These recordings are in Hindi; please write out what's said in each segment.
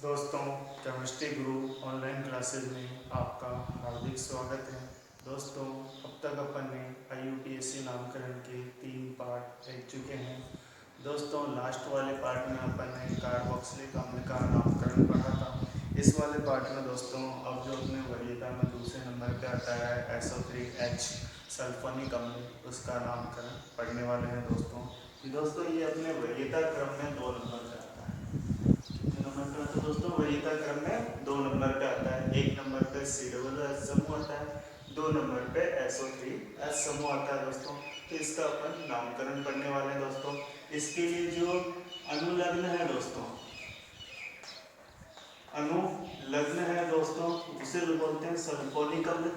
दोस्तों, केमिस्ट्री गुरु ऑनलाइन क्लासेज में आपका हार्दिक स्वागत है। दोस्तों, अब तक अपन ने IUPAC नामकरण के 3 पार्ट देख चुके हैं। दोस्तों, लास्ट वाले पार्ट में अपन ने कार्बोक्सिलिक अम्ल का नामकरण पढ़ा था। इस वाले पार्ट में दोस्तों अब जो अपने वरीयता में दूसरे नंबर पे आता है SO3H सल्फोनिक अम्ल, उसका नामकरण पढ़ने वाले हैं दोस्तों ये अपने वरीयता क्रम में 2 नंबर पे आता है। तो दोस्तों वरीयता क्रम में 2 नंबर पे आता है। 1 नंबर पे COOH समूह आता है, 2 नंबर पे SO3H समूह आता है दोस्तों। तो इसका अपन नामकरण पढ़ने वाले हैं दोस्तों। इसके लिए जो अनुलग्न है दोस्तों, अनुलग्न है दोस्तों, उसे बोलते हैं सल्फोनिक अम्ल।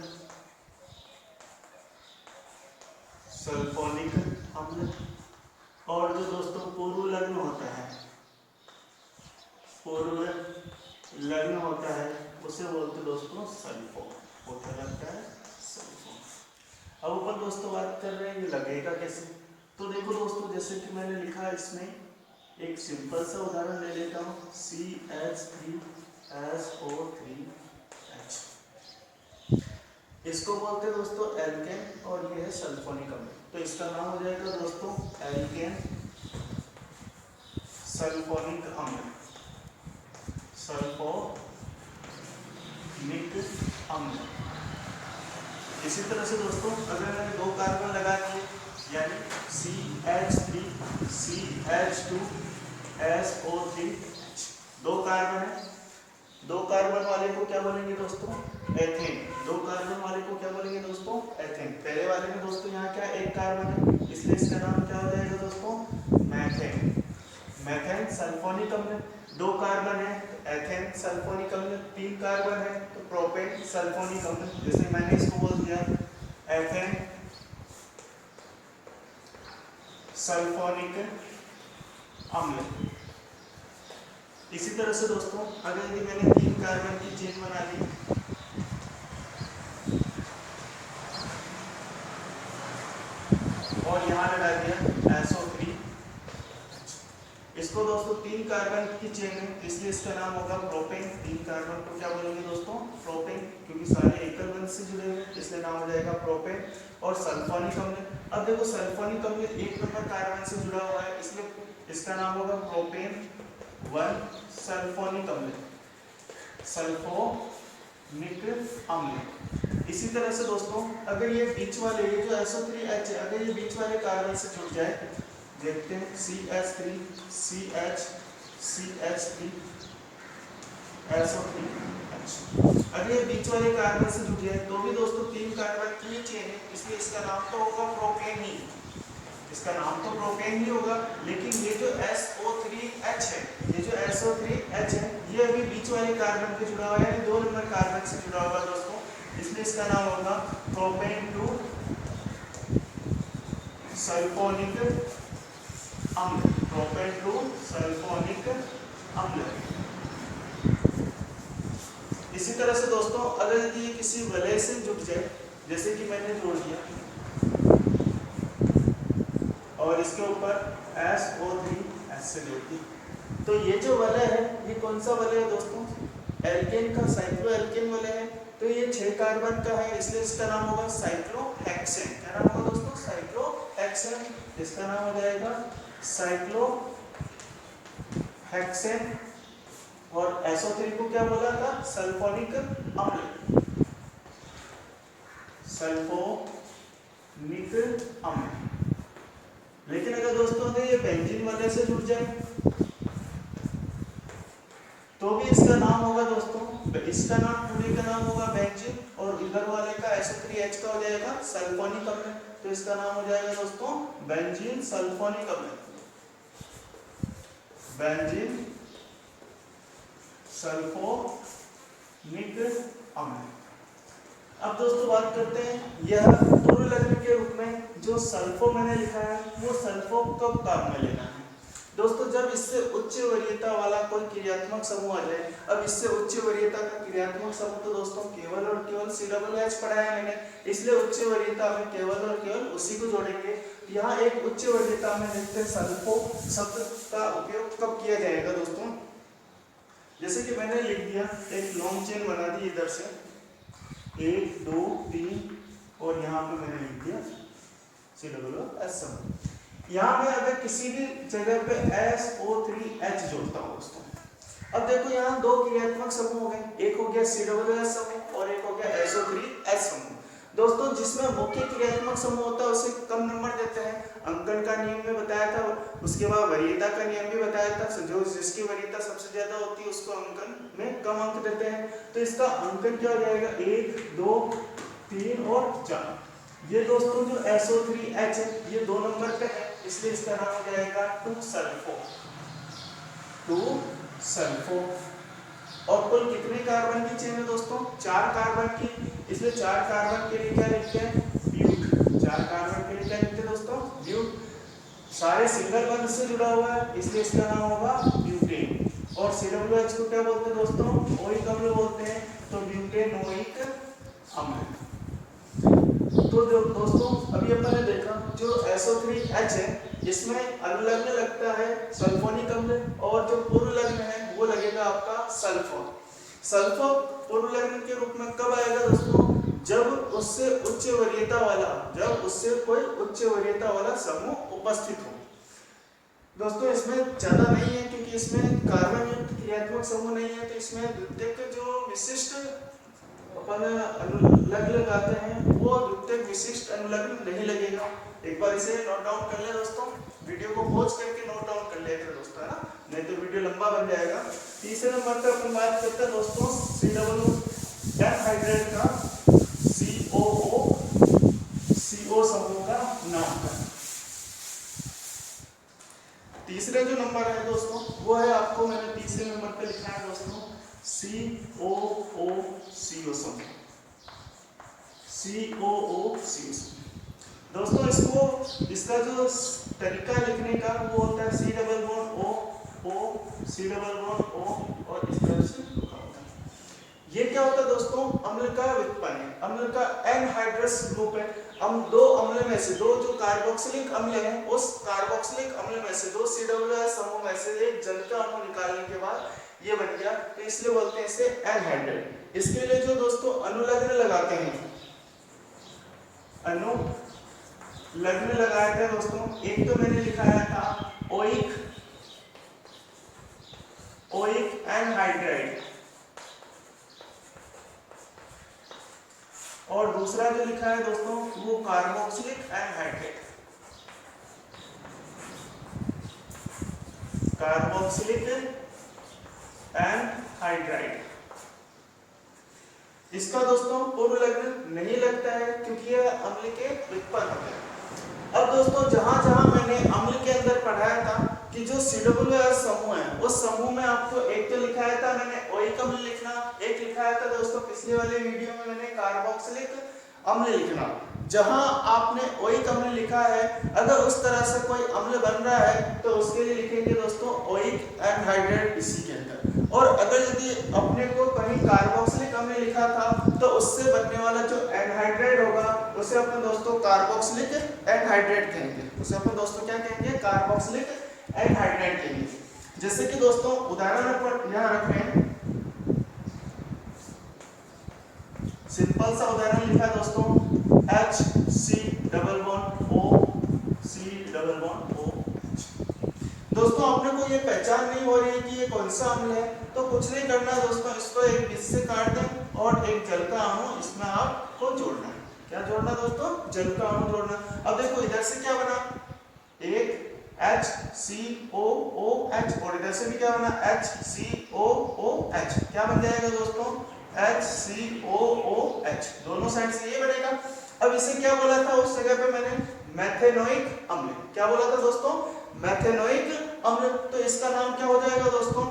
सल्फोनिक अम्ल। और जो दोस्तों पूर्व लग्न होता है, पूर्व लग्न होता है, उसे बोलते हैं दोस्तों सल्फो। वो क्या लगता है? सल्फो। अब ऊपर दोस्तों बात कर रहे हैं ये लगेगा कैसे। तो देखो दोस्तों, जैसे कि मैंने लिखा है इसमें एक सिंपल सा उदाहरण ले लेता हूँ, CH3SO3H। इसको बोलते हैं दोस्तों एल्केन और ये है सल्फोनिक अम्ल। तो इसका नाम हो जाएगा दोस्तों एल्केन सल्फोनिक अम्ल। सल्फोनिक अम्ल। इसी तरह से दोस्तों अगर मैंने 2 कार्बन लगा दिए, यानी CH3CH2SO3H, 2 कार्बन है। 2 कार्बन वाले को क्या बोलेंगे दोस्तों? एथेन। 2 कार्बन वाले को क्या बोलेंगे दोस्तों? एथेन। पहले वाले में दोस्तों यहाँ क्या 1 कार्बन है, इसलिए इसका नाम क्या हो जाएगा दोस्तों? मैथेन। मैथेन सल्फोनिक अम्ल। 2 कार्बन है तो एथेन सल्फोनिक अम्ल। 3 कार्बन है तो प्रोपेन सल्फोनिक अम्ल। जैसे मैंने इसको बोल दिया एथेन सल्फोनिक अम्ल। इसी तरह से दोस्तों अगर यदि मैंने 3 कार्बन की चेन बना ली और यहाँ लगा दिया SO3, इसको दोस्तों 3 कार्बन की चेन है, इसलिए इसका नाम होगा प्रोपेन। 3 कार्बन को क्या बोलेंगे दोस्तों? प्रोपेन, क्योंकि सारे एकल बंध से जुड़े हुए हैं, इसलिए नाम हो जाएगा प्रोपेन। और सल्फोनिक अम्ल, अब देखो सल्फोनिक अम्ल 1 नंबर कार्बन से जुड़ा हुआ है, इसलिए इसका नाम होगा प्रोपेन 1 सल्फोनिक अम्ल। सल्फोनिक अम्ल। इसी तरह से दोस्तों अगर ये बीच वाले, ये जो SO3H है, अगर ये बीच वाले कार्बन से जुड़ जाए, देखते हैं CH3 CH3 SO3H, अगर ये बीच वाले कार्बन से जुड़ जाए तो भी दोस्तों 3 कार्बन की चेन है, इसलिए इसका नाम तो होगा प्रोपेन ही। इसका नाम तो प्रोपेन ही होगा, लेकिन ये जो SO3H है, ये जो SO3H है, ये अभी बीच वाले कार्बन पे जुड़ा हुआ है, यानी 2 नंबर कार्बन से जुड़ा हुआ है दोस्तों, इसलिए इसका नाम होगा प्रोपेन 2 सल्फोनिक अम्ल। प्रोपेन 2 सल्फोनिक अम्ल। इसी तरह से दोस्तों अगर यदि किसी वलय से जुड़ जाए, जैसे कि मैंने जोड़ दिया और इसके ऊपर SO3H से जोड़ दी, तो ये जो वलय है ये कौन सा वलय है दोस्तों? एल्केन का, साइक्लो एल्केन वलय है। तो ये 6 कार्बन का है, इसलिए इसका नाम होगा साइक्लोहेक्सेन। क्या नाम होगा दोस्तों? साइक्लोहेक्सेन। इसका नाम हो जाएगा साइक्लोहेक्सेन। और SO3 को क्या बोला था? सल्फोनिक अम्ल। सल्फोनिक अम्ल। लेकिन अगर दोस्तों अगर ये बेंजीन वलय से जुड़ जाए तो भी इसका नाम होगा दोस्तों, इसका नाम पूरे का नाम होगा बेंजीन, और इधर वाले का SO3H का हो जाएगा सल्फोनिक अम्ल। तो इसका नाम हो जाएगा दोस्तों बेंजीन सल्फोनिक अम्ल। बेंजीन सल्फोनिक अम्ल। अब दोस्तों बात करते हैं यह पूर्व लग्न के रूप में जो सल्फो मैंने लिखा है, वो सल्फो कब काम में लेना है दोस्तों? जब इससे उच्च वरीयता वाला कोई क्रियात्मक समूह आ जाए। अब इससे उच्च वरीयता का क्रियात्मक समूह तो दोस्तों केवल और केवल COOH पढ़ा है मैंने, इसलिए उच्च वरीयता में केवल और केवल उसी को जोड़ेंगे। यहाँ एक उच्च वरीयता में देखते हैं सल्फो शब्द का उपयोग कब किया जाएगा दोस्तों? जैसे कि मैंने लिख दिया, एक लॉन्ग चेन बना दी इधर से 1 2 3 और यहाँ पे मैंने लिख दिया COOH समूह। यहाँ मैं अगर किसी भी जगह पे SO3H जोड़ता हूँ दोस्तों, अब देखो यहाँ दो क्रियात्मक समूह हो गए, एक हो गया COOH समूह और एक हो गया SO3H समूह। दोस्तों जिसमें मुख्य क्रियात्मक समूह होता है उसे कम नंबर देते हैं, अंकन का नियम में बताया था, उसके बाद वरीयता का नियम भी बताया था, जो जिसकी वरीयता सबसे ज्यादा होती है उसको अंकन में कम अंक देते हैं। तो इसका अंकन क्या हो जाएगा, 1 2 3 और 4। ये दोस्तों जो SO3H है ये 2 नंबर पे है, इसलिए इसका नाम हो जाएगा 2-सल्फो। और कुल कितने कार्बन की चेन है दोस्तों, 4 कार्बन की, इसलिए 4 कार्बन के लिए क्या लिखते हैं, ब्यूट। 4 कार्बन के लिए क्या लिखते हैं दोस्तों, ब्यूट। सारे सिंगल बंध से जुड़ा हुआ है इसलिए इसका नाम होगा ब्यूटेन। और COOH को क्या बोलते हैं दोस्तों, ओइक अम्ल बोलते हैं, तो ब्यूटेनोइक अम्ल। तो जो दोस्तों अभी अपन ने देखा जो SO3H है इसमें अनुलग्न लगता है सल्फोनिक अम्ल, और जो पूर्वलग्न है वो लगेगा आपका सल्फर। सल्फर पूर्वलग्न के रूप में कब आएगा दोस्तों, जब उससे उच्च वरीयता वाला, जब उससे कोई उच्च वरीयता वाला समूह उपस्थित हो। दोस्तों इसमें ज्यादा नहीं है क्योंकि इसमें कार्बन युक्त क्रियात्मक समूह नहीं है, तो इसमें द्वितीयक जो विशिष्ट अपन अनुलग्न लगाते हैं वो द्वितीयक विशिष्ट अनुलग्न नहीं लगेगा। एक बार इसे नोट डाउन कर ले दोस्तों, वीडियो को पॉज करके नोट डाउन कर लेते हैं दोस्तों, है ना, नहीं तो वीडियो लंबा बन जाएगा। तीसरे नंबर पे अपन बात करते हैं दोस्तों COO एनहाइड्रेट का CO समूह का नामकरण। तीसरे जो नंबर है दोस्तों वो है, आपको मैंने तीसरे नंबर पे लिखा है दोस्तों COO समूह। दोस्तों इसको, इसका जो तरीका लिखने का वो होता है C double bond O C double bond O और इस तरह से लिखा होता है। ये क्या होता है दोस्तों, अम्ल का व्युत्पन्न है, अम्ल का एनहाइड्रस ग्रुप है। हम दो अम्ल में से, दो जो कार्बोक्सिलिक अम्ल है उस कार्बोक्सिलिक अम्ल में से, दो COOH समूह में से एक जल का अणु निकालने के बाद ये बन गया, तो इसलिए बोलते हैं इसे एनहाइड्रेट। इसके लिए जो दोस्तों अनुलग्न लगाते हैं, अनुलग्न लगाए थे दोस्तों, एक तो मैंने लिखाया था ओइक एनहाइड्राइड, और दूसरा जो लिखा है दोस्तों वो कार्बोक्सिलिक एनहाइड्रेट, कार्बोक्सिलिक एनहाइड्राइड। इसका दोस्तों पूर्वलग्न नहीं लगता है क्योंकि यह अम्ल के व्युत्पन्न होते हैं। अब दोस्तों जहां जहां मैंने अम्ल के अंदर पढ़ाया था कि जो COOH समूह है उस समूह में आपको एक तो लिखाया था मैंने ओइक अम्ल लिखना, एक लिखाया था दोस्तों पिछले वाले वीडियो में मैंने कार्बोक्सिलिक अम्ल लिखना। जहां आपने ओइक अम्ल लिखा है, अगर उस तरह से कोई अम्ल बन रहा है तो उसके लिए लिखेंगे दोस्तों ओइक एनहाइड्रेट इसी के अंदर। और अगर यदि अपने को कहीं कार्बोक्सिलिक अम्ल लिखा था तो उससे बनने वाला जो एनहाइड्रेट होगा उसे अपन दोस्तों कार्बोक्सिलिक एनहाइड्रेट कहेंगे, उसे अपन दोस्तों क्या कहेंगे, कार्बोक्सिलिक एनहाइड्रेट कहेंगे। जैसे कि दोस्तों उदाहरण पर यहां रख रहे हैं, सिंपल सा उदाहरण लिखा दोस्तों HC double bond O C double bond O। दोस्तों अपने को ये पहचान नहीं हो रही है कि ये कौन सा अम्ल है, तो कुछ नहीं करना दोस्तों, इसको एक बीच से काट दें और एक जल का अणु इसमें आपको जोड़ना है। क्या जोड़ना दोस्तों, जल का अणु जोड़ना। अब देखो इधर से क्या बना, एक HCOOH और इधर से भी क्या बना HCOOH, क्या बन जाएगा दोस्तों HCOOH, दोनों साइड से ये बनेगा। अब इसे क्या बोला था उस जगह पे मैंने, मैथेनोइक अम्ल। क्या बोला था दोस्तों, मैथेनोइक अम्ल। तो इसका नाम क्या हो जाएगा दोस्तों,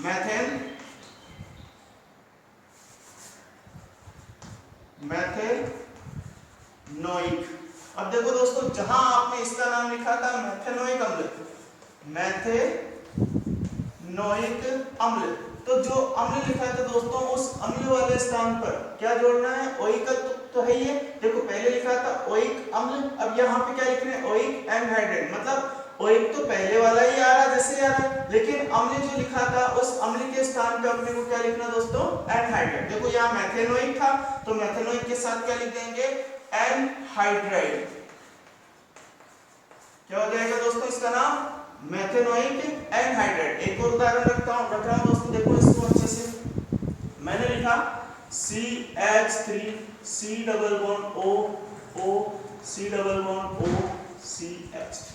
मैथेनोइक। अब देखो दोस्तों जहां आपने इसका नाम लिखा था मैथेनोइक अम्ल, मैथेनोइक अम्ल, तो जो अम्ल लिखा था दोस्तों उस अम्ल वाले स्थान पर क्या जोड़ना है, ओइक तो है ये, देखो पहले लिखा था ओइक अम्ल, अब यहाँ पे क्या लिख रहे हैं ओइक एनहाइड्रेट, मतलब ओइक तो पहले वाला ही आ रहा जैसे आ रहा, लेकिन अम्ल जो लिखा था उस अम्ल के स्थान पे अपने को क्या लिखना दोस्तों, एनहाइड्राइड। देखो यहाँ मेथेनोइक था तो मेथेनोइक के साथ क्या लिख देंगे, एनहाइड्राइड। क्या हो जाएगा दोस्तों इसका नाम, मेथेनोइक एनहाइड्राइड। एक और उदाहरण रख रहा हूं दोस्तों, देखो इसको अच्छे से। मैंने लिखा CH3 C double bond O O C double bond O CH3।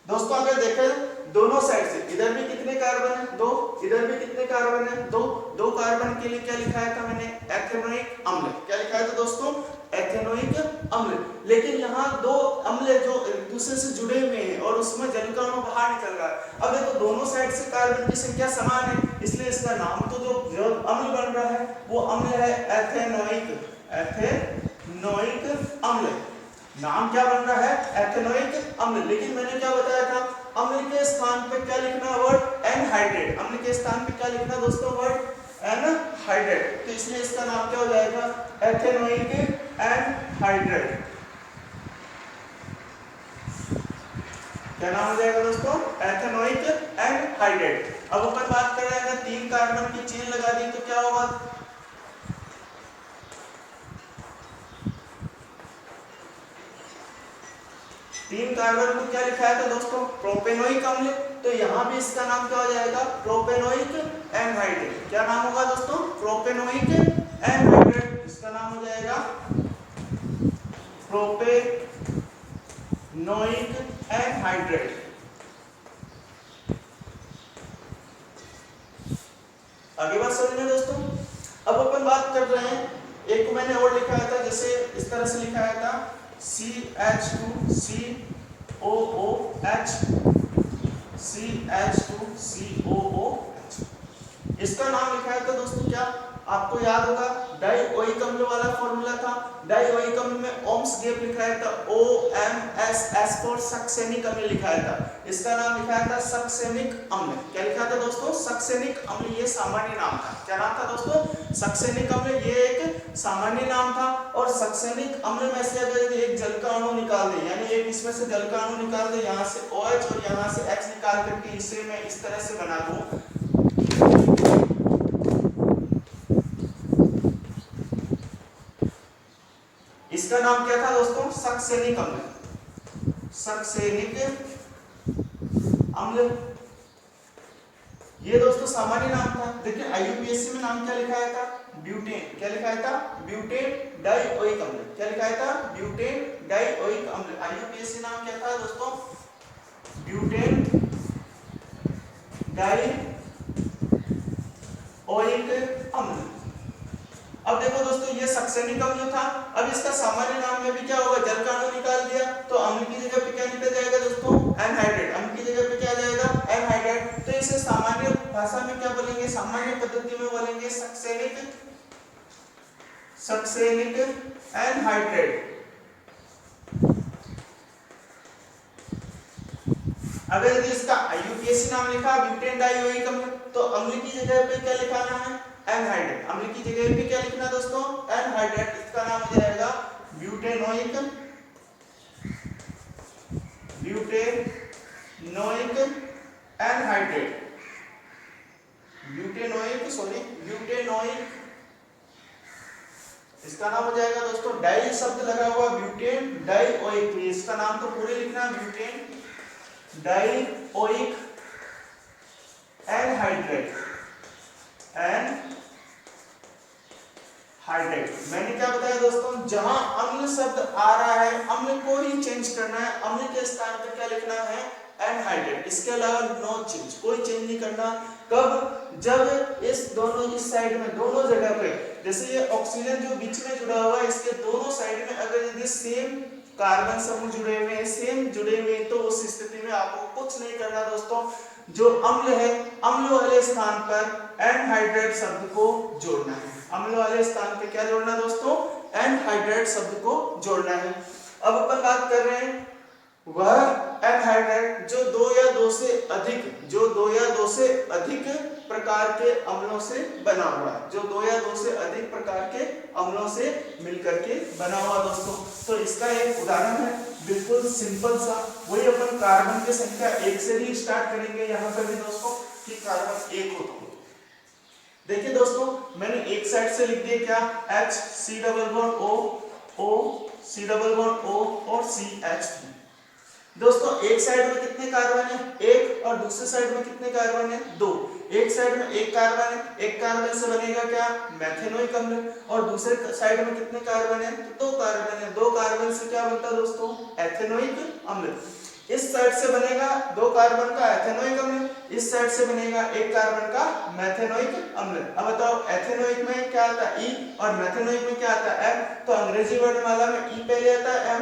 दोस्तों अगर देखें दोनों साइड से, इधर भी कितने कार्बन है, 2, इधर भी कितने कार्बन है, 2, 2 कार्बन के लिए क्या लिखाया था मैंने, एथेनोइक अम्ल। क्या लिखाया था दोस्तों, एथेनोइक अम्ल। लेकिन यहाँ दो अम्ल जो एक दूसरे से जुड़े हुए हैं और उसमें जल का अणु बाहर निकल रहा है। अब देखो दोनों साइड से कार्बन की संख्या समान है, इसलिए इसका नाम तो जो अम्ल बन रहा है वो अम्ल है एथेनोइक, एथेनोइक अम्ल। नाम क्या बन रहा है, एथेनोइक अम्ल। लेकिन मैंने क्या बताया था, अम्ल के स्थान पे क्या लिखना, वर्ड एनहाइड्रेट। अम्ल के स्थान पे क्या लिखना दोस्तों, वर्ड एनहाइड्रेट। तो इसलिए इसका नाम क्या हो जाएगा, एथेनोइक एनहाइड्रेट। क्या नाम हो जाएगा दोस्तों, एथेनोइक एनहाइड्रेट। अब अपन बात कर रहे हैं अगर 3 कार्बन की चेन लगा दी तो क्या होगा, 3 कार्बन को क्या लिखाया था दोस्तों, प्रोपेनोइक अम्ल। तो यहाँ भी इसका नाम क्या हो जाएगा, प्रोपेनोइक एनहाइड्रेट। क्या नाम होगा दोस्तों, प्रोपेनोइक एनहाइड्रेट। इसका नाम हो जाएगा प्रोपेनोइक एनहाइड्रेट। आगे बात समझ में दोस्तों। अब अपन बात कर रहे हैं, एक को मैंने और लिखाया था, जैसे इस तरह से लिखाया था CH2COOH CH2COOH। इसका नाम लिखाया था दोस्तों क्या, आपको याद होगा डाइओइक अम्ल वाला फॉर्मूला था। डाइओइक अम्ल में ओम्स गैप लिखाया था, OMS, S फॉर सक्सेनिक अम्ल लिखाया था। इसका नाम लिखाया था सक्सेनिक अम्ल। क्या लिखा था दोस्तों, सक्सेनिक अम्ल। ये सामान्य नाम था। क्या नाम था दोस्तों, सक्सेनिक अम्ल। ये एक सामान्य नाम था। और सक्सेनिक अम्ल में से अगर एक जल का अणु निकाल दे, यानी एक इसमें से जल का अणु निकाल दे, यहाँ से OH और यहाँ से H निकाल करके इसे मैं इस तरह से बना दूं, इसका नाम क्या था दोस्तों, सक्सेनिक अम्ल। सक्सेनिक अम्ल ये दोस्तों सामान्य नाम था। देखिए IUPAC में नाम क्या लिखाया था, ब्यूटेन। क्या लिखाया था, ब्यूटेन डाइओइक अम्ल। क्या लिखाया था, ब्यूटेन डाइओइक अम्ल। IUPAC नाम क्या था दोस्तों, ब्यूटेन डाइओइक अम्ल। अब देखो दोस्तों ये सक्सेनिक अम्ल था। अब इसका सामान्य नाम में भी क्या होगा, जल का अणु निकाल दिया तो अम्ल की जगह पे क्या निकल जाएगा दोस्तों, एनहाइड्रेट। अम्ल की जगह पे क्या जाएगा, एनहाइड्रेट। तो इसे सामान्य भाषा में क्या बोलेंगे, सामान्य पद्धति में बोलेंगे सक्सेनिक एनहाइड्रेट। अगर यदि इसका IUPAC नाम लिखा ब्यूटेन डाइओइक अम्ल, तो अम्ल की जगह पे क्या लिखाना है, एनहाइड्रेट। अम्ल की जगह पे क्या लिखना दोस्तों, एनहाइड्रेट। इसका नाम हो जाएगा ब्यूटेनोइक एनहाइड्रेट। ब्यूटेनोइक इसका नाम हो जाएगा दोस्तों, डाई शब्द लगा हुआ ब्यूटेन डाइओइक। इसका नाम तो पूरे लिखना, ब्यूटेन डाइओइक एनहाइड्रेट। हाइड्रेट। मैंने क्या बताया दोस्तों, जहां अम्ल शब्द आ रहा है अम्ल को ही चेंज करना है, अम्ल के स्थान पर क्या लिखना है, एनहाइड्रेट। इसके अलावा नो चेंज, कोई चेंज नहीं करना। कब, जब इस दोनों इस साइड में दोनों जगह पे, जैसे ये ऑक्सीजन जो बीच में जुड़ा हुआ है इसके दोनों साइड में अगर यदि सेम कार्बन समूह जुड़े हुए हैं, सेम जुड़े हुए हैं, तो उस स्थिति में आपको कुछ नहीं करना दोस्तों। जो अम्ल है अम्ल वाले स्थान पर एनहाइड्रेट शब्द को जोड़ना है। अम्ल वाले स्थान पे क्या जोड़ना दोस्तों, एनहाइड्रेट शब्द को जोड़ना है। अब अपन बात कर रहे हैं वह एनहाइड्रेट जो 2 या 2 से अधिक प्रकार के अम्लों से बना हुआ है, जो 2 या 2 से अधिक प्रकार के अम्लों से मिलकर के बना हुआ दोस्तों। तो इसका एक उदाहरण है बिल्कुल सिंपल सा, वही अपन कार्बन की संख्या 1 से ही स्टार्ट करेंगे यहाँ पर भी दोस्तों कि कार्बन 1 हो। तो देखिए दोस्तों, मैंने एक साइड से लिख दिया क्या, H C double bond O O C double bond O और CH3। दोस्तों एक साइड में कितने कार्बन है, 1, और दूसरे साइड में कितने कार्बन है, 2। एक साइड में 1 कार्बन है, 1 कार्बन से बनेगा क्या, मैथेनोइक अम्ल, और दूसरे साइड में कितने कार्बन है, तो 2 कार्बन है, 2 कार्बन से क्या बनता है दोस्तों, एथेनोइक अम्ल। इस साइड से बनेगा 2 कार्बन का एथेनोइक अम्ल, इस साइड से बनेगा 1 कार्बन का मैथेनोइक अम्ल। अब बताओ एथेनोइक में क्या आता है, E, और मैथेनोइक में क्या आता है, M। तो अंग्रेजी वर्णमाला में E पहले आता है, M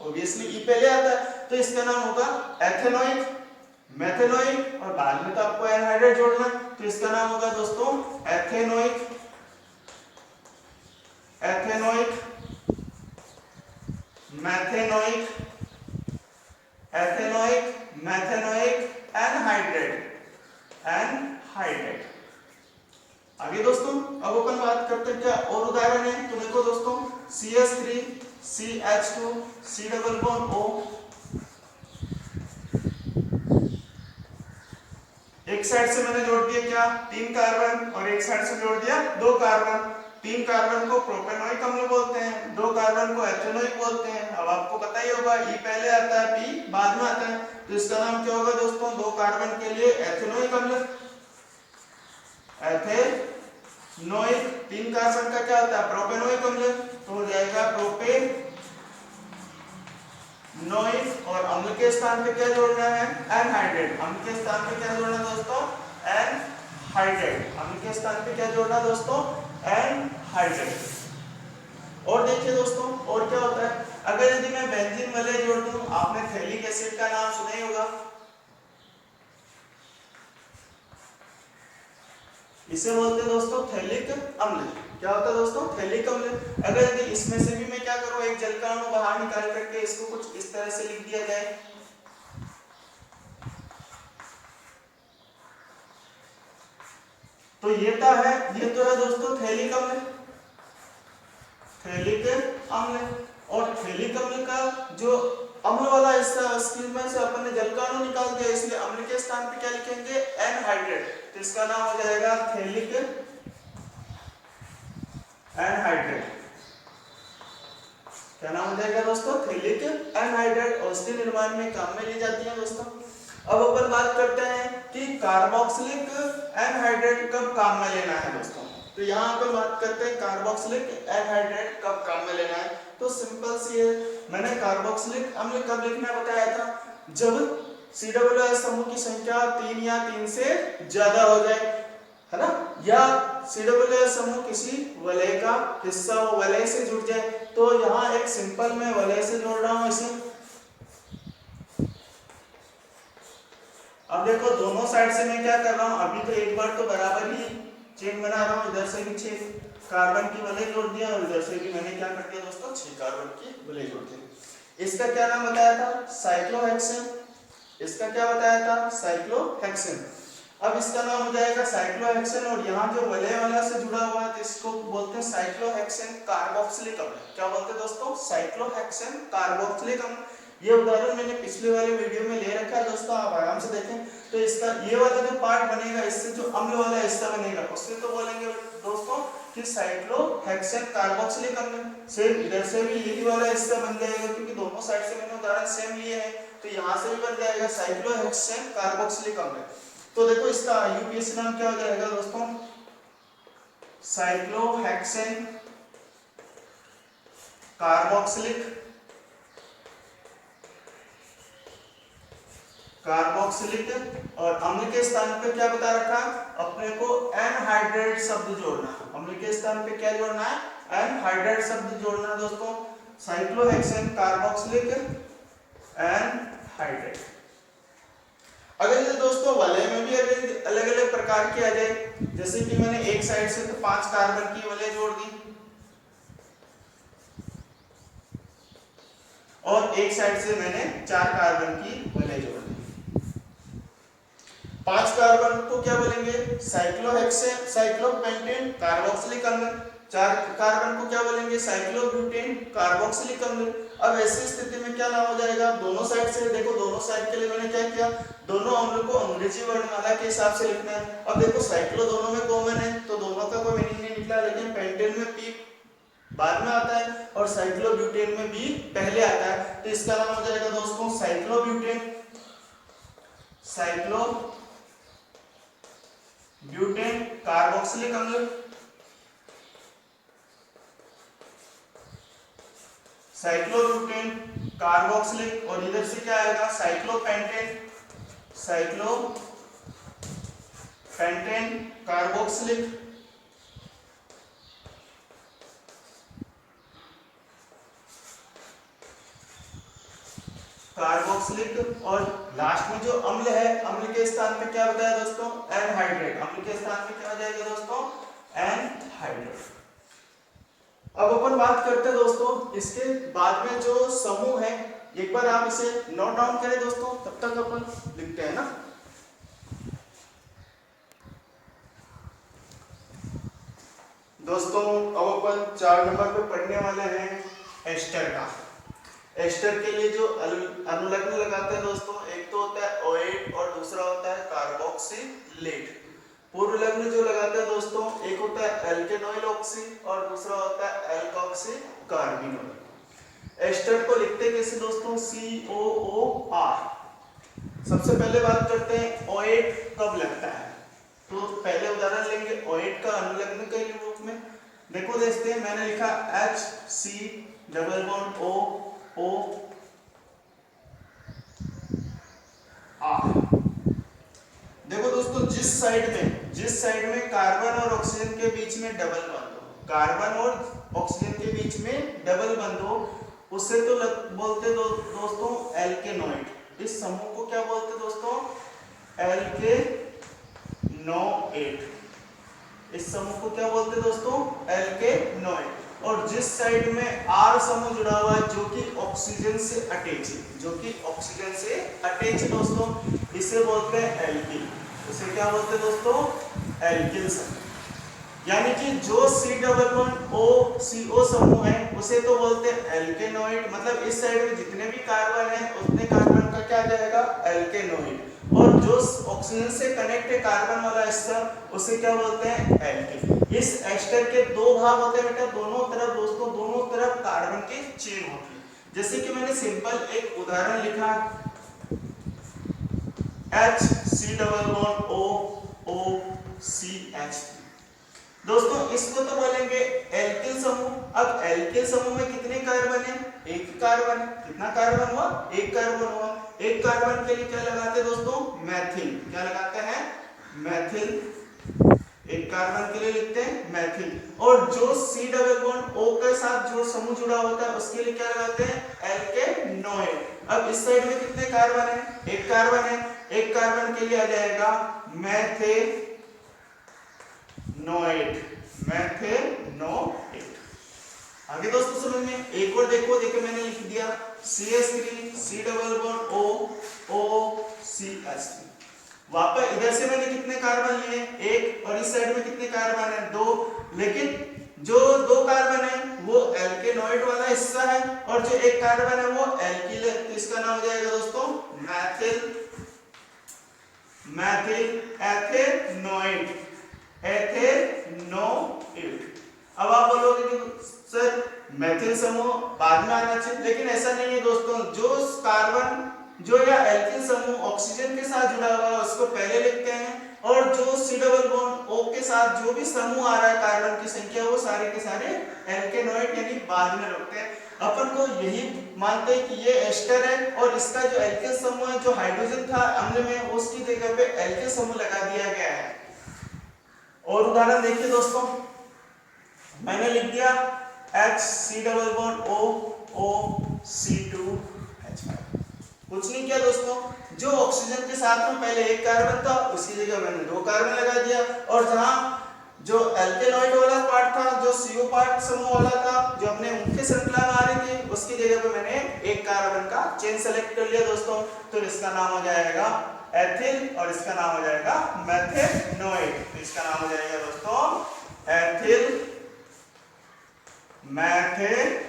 ऑब्वियसली E पहले आता है, तो इसका नाम होगा एथेनोइक, मैथेनोइक, और बाद में तो आपको एनहाइड्रेट जोड़ना, तो इसका नाम होगा दोस्तों ethanoic, ethanoic, methanoic, ethanoic, methanoic, anhydride, anhydride. आगे दोस्तों अब अपन बात करते हैं क्या और उदाहरण है, तो देखो दोस्तों CH3 CH2 C double bond O, एक साइड से मैंने जोड़ दिया क्या, 3 कार्बन, और एक साइड से जोड़ दिया 2 कार्बन। 3 कार्बन को प्रोपेनोइक अम्ल बोलते हैं, 2 कार्बन को एथेनोइक बोलते हैं। अब आपको पता ही होगा E पहले आता है, P बाद में आता है, तो इसका नाम क्या होगा दोस्तों, 2 कार्बन के लिए एथेनोइक अम्ल, एथेनोइक। 3 कार्बन का क्या होता है, प्रोपेनोइक अम्ल, तो हो जाएगा प्रोपेनोइक, और अम्ल के स्थान पे क्या जोड़ना है, एनहाइड्रेट। अम्ल के स्थान पे क्या जोड़ना दोस्तों, एनहाइड्रेट। अम्ल के स्थान पे क्या जोड़ना दोस्तों, एनहाइड्रेट। और देखिए दोस्तों और क्या होता है, अगर यदि मैं बेंजीन वलय जोड़ दूं, आपने थैलिक एसिड का नाम सुना ही होगा, इसे बोलते हैं दोस्तों थैलिक अम्ल। क्या होता है दोस्तों, थैलिक अम्ल। अगर यदि इसमें से भी मैं क्या करूं, एक जल का अणु बाहर निकाल करके इसको कुछ इस तरह से लिख दिया जाए, तो ये तो है दोस्तों थैलिक अम्ल, थैलिक अम्ल। और थैलिक अम्ल का जो अम्ल वाला हिस्सा, उसमें से अपन ने जल का अणु निकाल दिया, इसलिए अम्ल के स्थान पे क्या लिखेंगे, एनहाइड्रेट, तो इसका नाम हो जाएगा थैलिक एनहाइड्रेट। क्या नाम हो जाएगा दोस्तों, थैलिक एनहाइड्रेट, और उसके निर्माण में काम में ली जाती है दोस्तों। अब अपन बात करते हैं कि कार्बोक्सिलिक एनहाइड्रेट कब काम में लेना है दोस्तों। तो यहाँ अपन बात करते हैं कार्बोक्सिलिक एनहाइड्रेट कब काम में लेना है, तो सिंपल सी है, मैंने कार्बोक्सिलिक अम्ल कब लिखना बताया था, जब COO समूह की संख्या 3 या 3 से ज्यादा हो जाए, है ना, या COO समूह किसी वलय का हिस्सा हो, वलय से जुड़ जाए। तो यहाँ एक सिंपल मैं वलय से जोड़ रहा हूँ इसे। अब देखो दोनों साइड से मैं क्या कर रहा हूँ, अभी तो एक बार तो बराबर ही चेन बना रहा हूँ, इधर से भी 6 कार्बन की वलय जोड़ दिया, और इधर से भी मैंने क्या कर दिया दोस्तों, 6 कार्बन की वलय जोड़ दी। इसका क्या नाम बताया था, साइक्लोहेक्सेन। इसका क्या बताया था, साइक्लोहेक्सेन। अब इसका नाम हो जाएगा साइक्लोहेक्सेन, और यहाँ जो वलय वाला से जुड़ा हुआ है तो इसको बोलते हैं साइक्लोहेक्सेन कार्बोक्सिलिक अम्ल। क्या बोलते हैं दोस्तों, साइक्लोहेक्सेन कार्बोक्सिलिक अम्ल। ये उदाहरण मैंने पिछले वाले वीडियो में ले रखा है दोस्तों, आप आराम से देखें। तो इसका ये वाला जो पार्ट बनेगा, इससे जो अम्ल वाला हिस्सा बनेगा उससे तो बोलेंगे दोस्तों कि साइक्लोहेक्सेन कार्बोक्सिलिक अम्ल। सेम इधर से भी यही वाला हिस्सा बन जाएगा, क्योंकि दोनों साइड से मैंने उदाहरण सेम लिए हैं, तो यहाँ से भी बन जाएगा साइक्लोहेक्सेन कार्बोक्सिलिक अम्ल। तो देखो इसका यूपीएससी नाम क्या हो जाएगा दोस्तों, साइक्लोहेक्सेन कार्बोक्सिलिक और अम्ल के स्थान पे क्या बता रखा, अपने को एनहाइड्रेट शब्द जोड़ना। अम्ल के स्थान पे क्या जोड़ना है, एनहाइड्रेट शब्द जोड़ना दोस्तों, साइक्लोहेक्सेन कार्बोक्सिलिक एनहाइड्रेट। अगर ये दोस्तों वलय में भी अलग अलग प्रकार की आ जाए, जैसे कि मैंने एक साइड से तो 5 कार्बन की वलय जोड़ दी, और एक साइड से मैंने 4 कार्बन की वलय जोड़ दी। 5 कार्बन को क्या बोलेंगे? साइक्लोहेक्सेन साइक्लोपेंटेन कार्बोक्सिलिक अम्ल। 4 कार्बन को क्या बोलेंगे? साइक्लोब्यूटेन कार्बोक्सिलिक अम्ल। अब ऐसी स्थिति में क्या नाम हो जाएगा? दोनों साइड से देखो, दोनों साइड के लिए मैंने क्या किया, दोनों अम्ल को अंग्रेजी वर्णमाला के हिसाब से लिखना है। अब देखो साइक्लो दोनों में कॉमन है तो दोनों का कोई मीनिंग नहीं निकला, लेकिन पेंटेन में पी बाद में आता है और साइक्लोब्यूटेन में बी पहले आता है, तो इसका नाम हो जाएगा दोस्तों साइक्लोब्यूटेन। साइक्लोब्यूटेन कार्बोक्सिलिक अम्ल। साइक्लोब्यूटेन कार्बोक्सिलिक, और इधर से क्या आएगा? साइक्लोपेंटेन। Cyclopentane carboxylic. कार्बोक्सिलिक, और लास्ट में जो अम्ल है, अम्ल के स्थान पे क्या बताया दोस्तों? एनहाइड्रेट। अम्ल के स्थान पे क्या हो जाएगा दोस्तों? एनहाइड्रेट। अब अपन बात करते हैं दोस्तों इसके बाद में जो समूह है, एक बार आप इसे नोट डाउन करें दोस्तों, तब तक अपन लिखते हैं ना। दोस्तों अब अपन 4 नंबर पे पढ़ने वाले हैं एस्टर का। एस्टर के लिए जो अनुलग्न लगाते हैं दोस्तों, एक तो होता है OH और दूसरा होता है कार्बोक्सिलेट। पूर्व लग्न जो लगाते हैं दोस्तों, एक होता है एल्केनोइल ऑक्सी और दूसरा होता है एल्कोक्सी कार्बिनोल। एस्टर को लिखते कैसे दोस्तों? COOR। सबसे पहले बात करते हैं OH कब लगता है, तो पहले उदाहरण लेंगे OH का अनुलग्न के रूप में। देखो देखते हैं, मैंने लिखा HC double bond O R। देखो दोस्तों, जिस साइड में कार्बन और ऑक्सीजन के बीच में डबल बंध हो, कार्बन और ऑक्सीजन के बीच में डबल बंध हो, उसे तो बोलते दोस्तों एल्केनोइड। इस समूह को क्या बोलते दोस्तों? एल्केनोइड। इस समूह को क्या बोलते दोस्तों? एल्केनोइड। और जिस साइड में R समूह जुड़ा हुआ है जो कि ऑक्सीजन से अटैच है दोस्तों, इसे बोलते हैं एल्किल। इसे क्या बोलते हैं दोस्तों? एल्किल समूह। यानी कि जो C double bond O CO समूह है उसे तो बोलते हैं एल्केनोइड, मतलब इस साइड में जितने भी कार्बन है उतने कार्बन का क्या जाएगा? एल्केनोइड। और जो ऑक्सीजन से कनेक्ट है कार्बन वाला हिस्सा, उसे क्या बोलते हैं? एल्किल। इस एस्टर के 2 भाग होते हैं बेटा, दोनों तरफ दोस्तों, दोनों तरफ कार्बन की चेन होती है। जैसे कि मैंने सिंपल एक उदाहरण लिखा, HC डबल बॉन्ड OOCH। दोस्तों इसको तो बोलेंगे एल्किल समूह। अब एल्किल समूह में कितने कार्बन है? एक कार्बन है। कितना कार्बन हुआ? एक कार्बन हुआ। एक कार्बन के लिए क्या लगाते हैं दोस्तों? मैथिल। क्या लगाते हैं? मैथिल। एक कार्बन के लिए लिखते हैं मैथिल। और जो C डबल बॉन्ड O के साथ जो समूह जुड़ा होता है उसके लिए क्या लगाते हैं? एल्केनोइड। अब इस साइड में कितने कार्बन है? एक कार्बन है। एक कार्बन के लिए आ जाएगा मैथेनोइड। आगे दोस्तों समझ में? एक और देखो मैंने लिख दिया CH3 C double bond OOCH3। वापस इधर से मैंने कितने कार्बन लिए? एक। और इस साइड में कितने कार्बन है? 2। लेकिन जो 2 कार्बन है वो एल्केनोइड वाला हिस्सा है और जो एक कार्बन है वो एल्किल है, तो इसका नाम हो जाएगा दोस्तों एथेनोइड। अब आप बोलोगे कि सर मैथिल समूह बाद में आना चाहिए, लेकिन ऐसा नहीं है दोस्तों। जो कार्बन जो या एल्किल समूह ऑक्सीजन के साथ जुड़ा हुआ है उसको पहले लिखते हैं, और जो C डबल बॉन्ड O के साथ जो भी समूह आ रहा है कार्बन की संख्या, वो सारे के सारे एल्केनोइड यानी बाद में लिखते हैं। अपन को यही मानते हैं कि ये एस्टर है और इसका जो एल्किल समूह है, जो हाइड्रोजन था अम्ल में, उसकी जगह पे एल्किल समूह लगा दिया गया है। और उदाहरण देखिए दोस्तों, मैंने लिख दिया HC डबल बॉन्ड OOC2H5। कुछ नहीं किया दोस्तों, जो ऑक्सीजन के साथ में पहले एक कार्बन था उसकी जगह मैंने 2 कार्बन लगा दिया, और जहां जो एल्केनोइड वाला पार्ट था, जो CO पार्ट समूह वाला था, जो अपने मुख्य श्रृंखला में आ रही थी, उसकी जगह पे मैंने एक कार्बन का चेन सेलेक्ट कर लिया दोस्तों, तो इसका नाम हो जाएगा एथिल और इसका नाम हो जाएगा मेथेनोएट। तो इसका नाम हो जाएगा दोस्तों एथिल मैथेनोएट,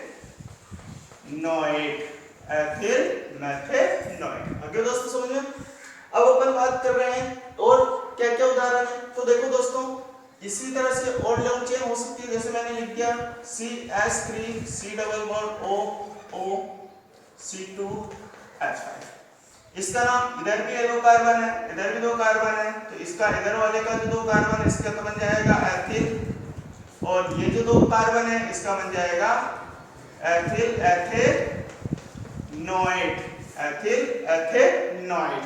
एथिल मैथेनोएट। ओके दोस्तों समझ में। अब अपन बात कर रहे हैं और क्या क्या उदाहरण है। तो देखो दोस्तों इसी तरह से और लॉन्ग चेन हो सकती है, जैसे मैंने लिख दिया CH3 C double bond O O C2H5। इसका नाम इधर भी दो कार्बन है, इधर भी दो कार्बन है, तो इसका इधर वाले का जो दो कार्बन है इसका तो बन जाएगा एथिल, और ये जो दो कार्बन है इसका बन जाएगा एथिल एथेनोएट, एथिल एथेनोएट।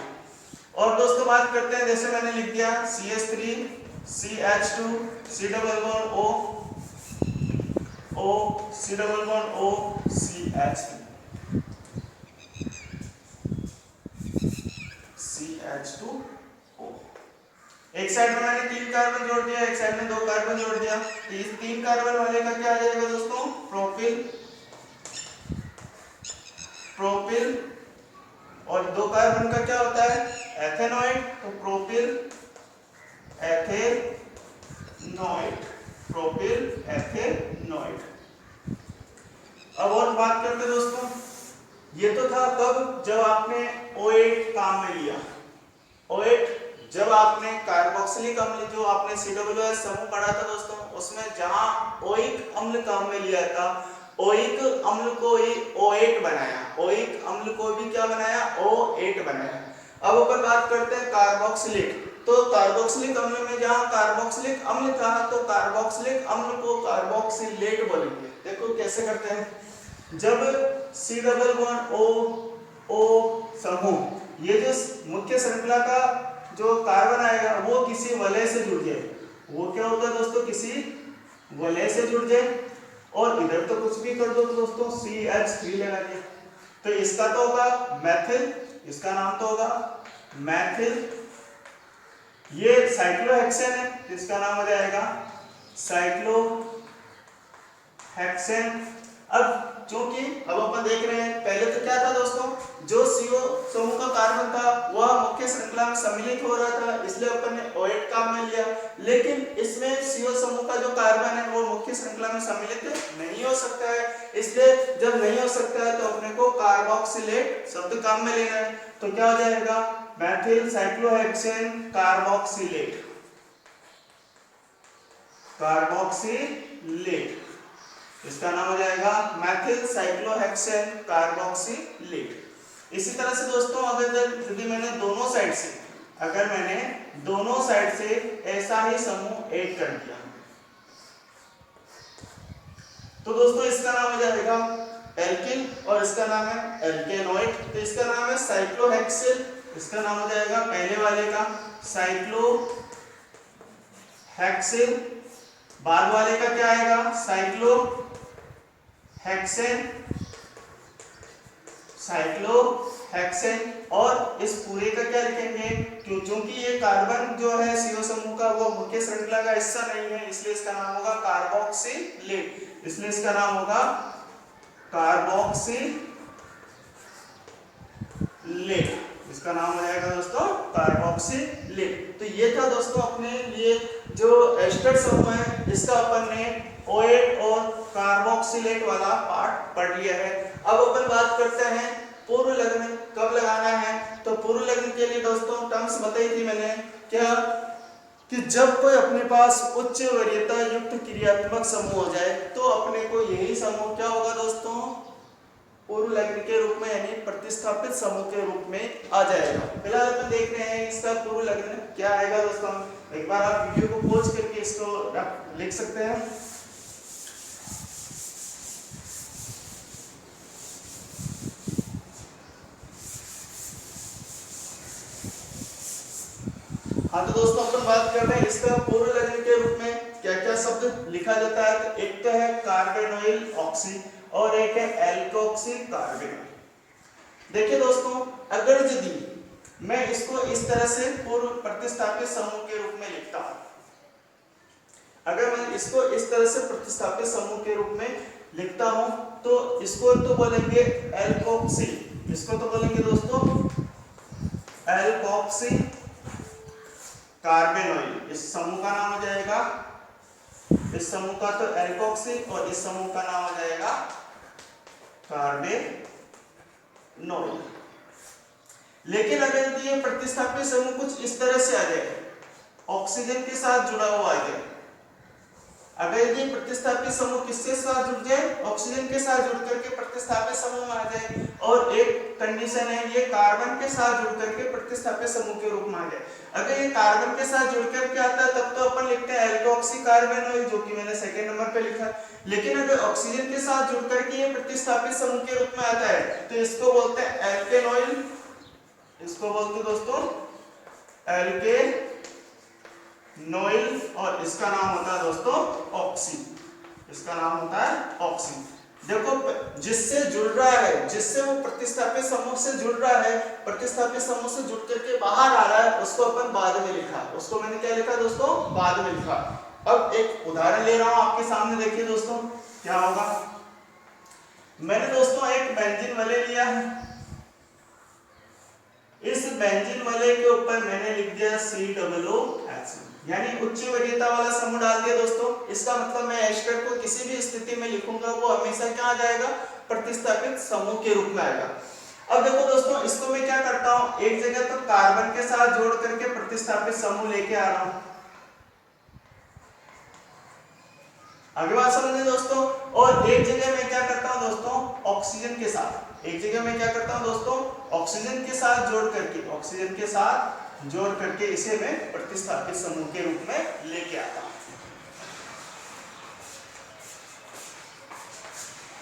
और दोस्तों बात करते हैं, जैसे मैंने लिख दिया CH3 CH2 C double bond O O C double bond O CH2 CH2O। एक साइड में मैंने 3 कार्बन जोड़ दिया, एक साइड में 2 कार्बन जोड़ दिया, तो इस 3 कार्बन वाले का क्या आ जाएगा दोस्तों प्रोपिल, प्रोपिल, और 2 कार्बन का क्या होता है एथेनोएट, तो प्रोपिल एथेनोएट, प्रोपिल एथेनोएट। अब और बात करते हैं दोस्तों, ये तो था कब, जब आपने O8 काम में लिया। O8 जब आपने कार्बोक्सिलिक अम्ल जो आपने COOH समूह पढ़ा था दोस्तों, उसमें जहां ओइक अम्ल काम में लिया था, ओइक अम्ल को ही O8 बनाया, ओइक अम्ल को भी क्या बनाया O8 बनाया। अब अपन बात करते हैं कार्बोक्सिलिक। तो कार्बोक्सिलिक अम्ल में जहां कार्बोक्सिलिक अम्ल था, तो कार्बोक्सिलिक अम्ल को कार्बोक्सिलेट बोलेंगे। देखो कैसे करते हैं, जब C double bond O O समूह, ये जो मुख्य श्रृंखला का जो कार्बन आएगा वो किसी वलय से जुड़ जाए, वो क्या होता है दोस्तों किसी वलय से जुड़ जाए, और इधर तो कुछ भी कर दो तो दोस्तों CH3 लगा दिया, तो इसका तो होगा मैथिल, इसका नाम तो होगा मैथिल। ये साइक्लोहेक्सेन है, इसका नाम हो जाएगा साइक्लोहेक्सेन। अब क्योंकि अब अपन देख रहे हैं, पहले तो क्या था दोस्तों, जो CO समूह का कार्बन था वह मुख्य श्रृंखला में सम्मिलित हो रहा था, इसलिए अपन ने O8 काम में लिया। लेकिन इसमें CO समूह का जो कार्बन है वो मुख्य श्रृंखला में सम्मिलित नहीं हो सकता है, इसलिए जब नहीं हो सकता है तो अपने को कार्बोक्सिलेट शब्द काम में लेना है। तो क्या हो जाएगा मैथिल साइक्लोहेक्सेन कार्बोक्सिलेट, कार्बोक्सिलेट, इसका नाम हो जाएगा मैथिल साइक्लोहेक्सेन कार्बोक्सिलेट। इसी तरह से दोस्तों अगर यदि मैंने दोनों साइड से, अगर मैंने दोनों साइड से ऐसा ही समूह ऐड कर दिया, तो दोस्तों इसका नाम हो जाएगा एल्किन, और इसका नाम है एल्केनोइड। तो इसका नाम है साइक्लोहेक्सेन, इसका नाम हो जाएगा पहले वाले का साइक्लोहेक्सेन, बाद वाले का क्या आएगा साइक्लोहेक्सेन, साइक्लोहेक्सेन। और इस पूरे का क्या लिखेंगे, क्योंकि ये कार्बन जो है CO समूह का वो मुख्य श्रृंखला का हिस्सा नहीं है, इसलिए इसका नाम होगा कार्बोक्सिलेट, इसलिए इसका नाम होगा कार्बोक्सिलेट, इसका नाम हो जाएगा दोस्तों कार्बोक्सिलेट। तो ये था दोस्तों अपने लिए जो एस्टर समूह है, इसका अपन ने O8 और कार्बोक्सिलेट वाला पार्ट पढ़ लिया है। अब अपन बात करते हैं पूर्व लग्न कब लगाना है। तो पूर्व लग्न के लिए दोस्तों टर्म्स बताई थी मैंने, क्या कि जब कोई अपने पास उच्च वरीयता युक्त क्रियात्मक समूह हो जाए तो अपने को यही समूह क्या होगा दोस्तों पूर्व लग्न के रूप में यानी प्रतिस्थापित समूह के रूप में आ जाएगा। फिलहाल अपन देख रहे हैं इसका पूर्व लग्न क्या आएगा दोस्तों, एक बार आप वीडियो को पॉज करके इसको लिख सकते हैं। हाँ तो दोस्तों अपन बात कर रहे हैं इसका पूर्व लग्न के रूप में क्या क्या शब्द लिखा जाता है। तो एक तो है कार्बेनोइल ऑक्सी और एक है एल्कोक्सी कार्बेनोइल। देखिए दोस्तों अगर यदि मैं इसको इस तरह से पूर्व प्रतिस्थापित समूह के रूप में लिखता हूं, अगर मैं इसको इस तरह से प्रतिस्थापित समूह के रूप में लिखता हूं तो इसको तो बोलेंगे एल्कोक्सी, इसको तो बोलेंगे दोस्तों एल्कोक्सी कार्बेनॉइल, इस समूह का नाम हो जाएगा, इस समूह का तो एल्कोक्सी और इस समूह का नाम हो जाएगा कार्बेनॉइल। लेकिन अगर यदि ये प्रतिस्थापी समूह कुछ इस तरह से आ जाए, ऑक्सीजन के साथ जुड़ा हुआ आ जाए, अगर यदि प्रतिस्थापी समूह किसके साथ जुड़ जाए, ऑक्सीजन के साथ जुड़ करके प्रतिस्थापी समूह में आ जाए, और एक कंडीशन है ये कार्बन के साथ जुड़ करके प्रतिस्थापी समूह के रूप में आ जाए। अगर ये कार्बन के साथ जुड़ करके आता है तब तो अपन लिखते हैं एल्कोक्सी कार्बेनॉइल, जो कि मैंने सेकंड नंबर पे लिखा है। लेकिन अगर ऑक्सीजन के साथ जुड़ करके ये प्रतिस्थापी समूह के रूप में आता है तो इसको बोलते हैं एल्केनॉइल, इसको बोलते हैं दोस्तों एल्केनॉइल, और इसका नाम होता है दोस्तों ऑक्सी, इसका नाम होता है ऑक्सी। देखो जिससे जुड़ रहा है, जिससे वो प्रतिस्थापी समूह से जुड़ रहा है, प्रतिस्थापी समूह से जुड़ करके बाहर आ रहा है, उसको अपन बाद में लिखा, उसको मैंने क्या लिखा दोस्तों, बाद में लिखा। अब एक उदाहरण ले रहा हूं आपके सामने, देखिए दोस्तों क्या होगा। मैंने दोस्तों एक बेंजीन वलय लिया है, इस बेंजीन वलय के ऊपर मैंने लिख दिया COOH, यानी उच्च वरीयता वाला समूह डाल दिया दोस्तों। इसका मतलब मैं एस्टर को किसी भी स्थिति में लिखूंगा वो हमेशा क्या आ जाएगा, प्रतिस्थापित समूह के रूप में आएगा। अब देखो दोस्तों इसको मैं क्या करता हूं, एक जगह तो कार्बन के साथ जोड़ करके प्रतिस्थापित समूह लेके आ रहा हूं, आगे बात समझिए दोस्तों। और एक जगह मैं क्या करता हूं दोस्तों, ऑक्सीजन के साथ, एक जगह मैं क्या करता हूं दोस्तों, ऑक्सीजन के साथ जोड़ करके, ऑक्सीजन के साथ जोड़ करके इसे मैं प्रतिस्थापित समूह के रूप में लेके आता हूं।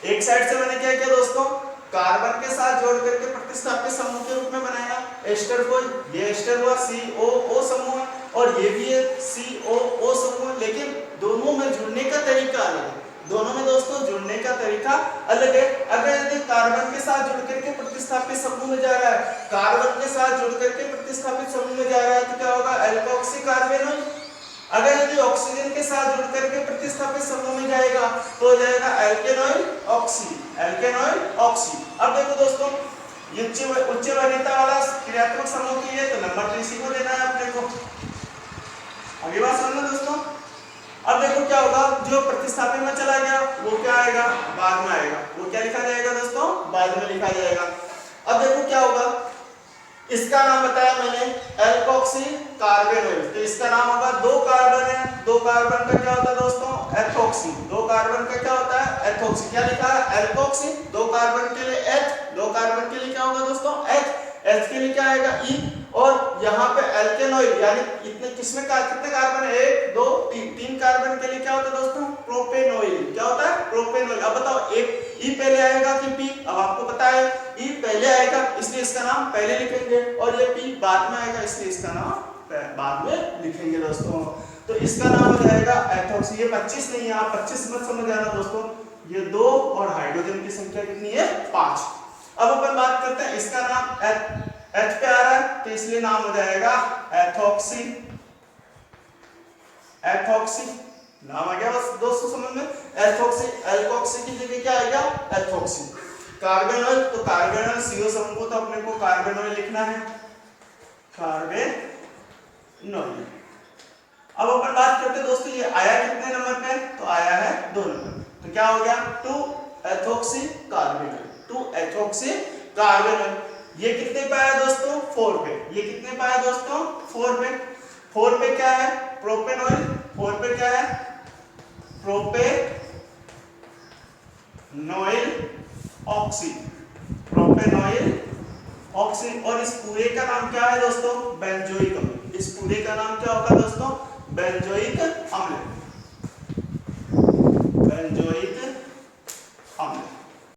एक साइड से मैंने क्या किया दोस्तों, कार्बन के साथ जोड़ करके प्रतिस्थापित समूह के रूप में बनाया एस्टर को, ये एस्टर हुआ COO समूह है और ये भी है COO समूह, लेकिन दोनों में जुड़ने का तरीका अलग है, दोनों में दोस्तों जुड़ने का तरीका अलग है। अगर यदि कार्बन के साथ जुड़ करके प्रतिस्थापित समूह में जा रहा है, कार्बन के साथ जुड़ करके प्रतिस्थापित समूह में जा रहा है तो क्या होगा, एल्कोक्सी कार्बेनॉइल। अगर यदि ऑक्सीजन के साथ जुड़ करके प्रतिस्थापित समूह में जाएगा तो हो जाएगा एल्केनॉइल ऑक्सी, एल्केनॉइल ऑक्सी। अब देखो दोस्तों ये उच्च वरीयता वाला क्रियात्मक समूह की है तो नंबर तो इसी को देना है अपने को। अगली बात समझना दोस्तों। अब देखो क्या होगा, जो प्रतिस्थापन में चला गया वो क्या आएगा, बाद में आएगा, वो क्या लिखा जाएगा दोस्तों, बाद में लिखा जाएगा। अब देखो क्या होगा, इसका नाम बताया मैंने एल्कोक्सी कार्बेनॉइल, तो इसका नाम होगा, दो कार्बन है, दो कार्बन का क्या होता है दोस्तों, एथोक्सी, दो कार्बन का क्या होता है, एथोक्सी। क्या लिखा है, एल्कोक्सी, दो कार्बन के लिए H, दो कार्बन के लिए क्या होगा दोस्तों, H, H के लिए क्या आएगा E, और यहाँ पे एल्केनॉइल यानी इतने कितने कार्बन है, 1 2 3, 3 कार्बन के लिए क्या होता है दोस्तों, प्रोपेनॉइल। क्या होता है, प्रोपेनॉइल। अब बताओ एक E पहले आएगा कि P, अब आपको पता है E पहले आएगा इसलिए इसका नाम पहले लिखेंगे, और ये P बाद में आएगा इसलिए इसका नाम बाद में लिखेंगे दोस्तों। तो इसका नाम हो जाएगा एथोक्सी। ये 25 नहीं है, आप 25 मत समझ आना दोस्तों, ये 2 और हाइड्रोजन की संख्या कितनी है, 5। अब अपन बात करते हैं, इसका नाम H पे आ रहा है तो इसलिए नाम हो जाएगा एथोक्सी, एथोक्सी नाम आ गया बस दोस्तों समझ में। एथोक्सी, एल्कोक्सी की जगह क्या आएगा, एथोक्सी। कार्बेनॉइल, तो कार्बेनॉइल CO समूह को तो अपने को कार्बेनॉइल लिखना है, कार्बेनॉइल। अब अपन बात करते हैं दोस्तों, ये आया कितने नंबर पे, तो आया है 2 नंबर, तो क्या हो गया 2 एथोक्सी कार्बेनॉइल, 2 एथोक्सी कार्बेनॉइल। ये कितने पे आया दोस्तों, 4 पे, ये कितने पे आया दोस्तों, 4 पे। 4 पे क्या है, प्रोपेनॉइल, 4 पे क्या है, प्रोपेनॉइल ऑक्सी, प्रोपेनॉइल ऑक्सी। और इस पूरे का नाम क्या है दोस्तों, बेंजोइक अम्ल। इस पूरे का नाम क्या होगा दोस्तों, बेंजोइक अम्ल।